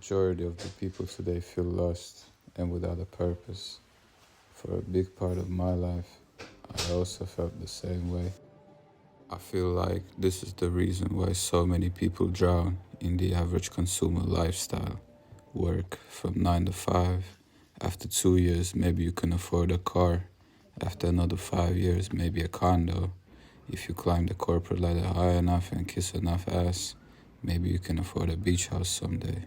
majority of the people today feel lost and without a purpose. For a big part of my life, I also felt the same way. I feel like this is the reason why so many people drown in the average consumer lifestyle. Work from 9 to 5. After 2 years, maybe you can afford a car. After another 5 years, maybe a condo. If you climb the corporate ladder high enough and kiss enough ass, maybe you can afford a beach house someday.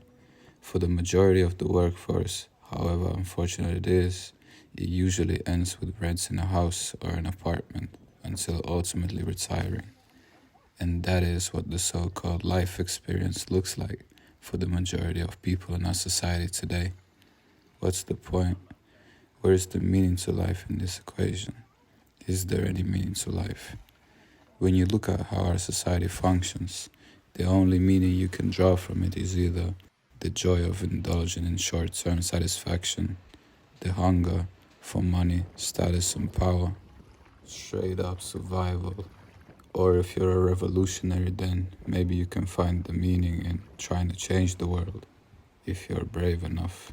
For the majority of the workforce, however unfortunate it is, it usually ends with rents in a house or an apartment until ultimately retiring. And that is what the so-called life experience looks like for the majority of people in our society today. What's the point? Where is the meaning to life in this equation? Is there any meaning to life? When you look at how our society functions, the only meaning you can draw from it is either the joy of indulging in short-term satisfaction, the hunger for money, status, and power, straight up survival. Or if you're a revolutionary, then maybe you can find the meaning in trying to change the world, if you're brave enough.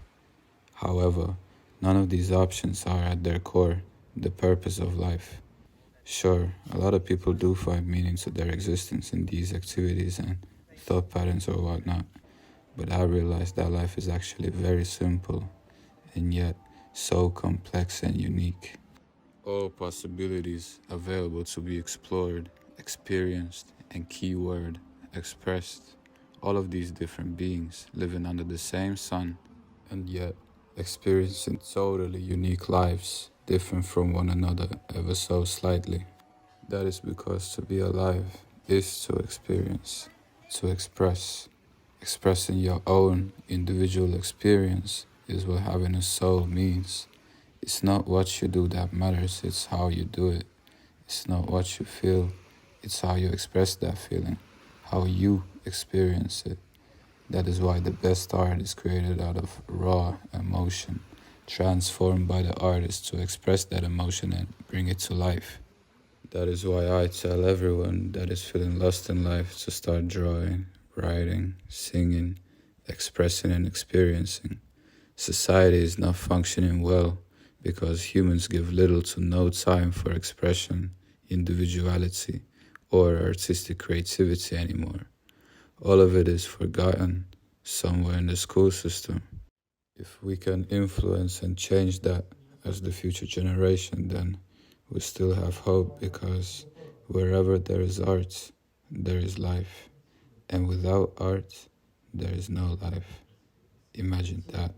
However, none of these options are at their core the purpose of life. Sure, a lot of people do find meaning to their existence in these activities and thought patterns or whatnot, but I realized that life is actually very simple and yet so complex and unique. All possibilities available to be explored, experienced, and keyword expressed. All of these different beings living under the same sun and yet experiencing totally unique lives, different from one another ever so slightly. That is because to be alive is to experience, to express. Expressing your own individual experience is what having a soul means. It's not what you do that matters, it's how you do it. It's not what you feel, it's how you express that feeling, how you experience it. That is why the best art is created out of raw emotion, transformed by the artist to express that emotion and bring it to life. That is why I tell everyone that is feeling lost in life to start drawing, writing, singing, expressing, and experiencing. Society is not functioning well because humans give little to no time for expression, individuality, or artistic creativity anymore. All of it is forgotten somewhere in the school system. If we can influence and change that as the future generation, then we still have hope because wherever there is art, there is life. And without art, there is no life. Imagine that.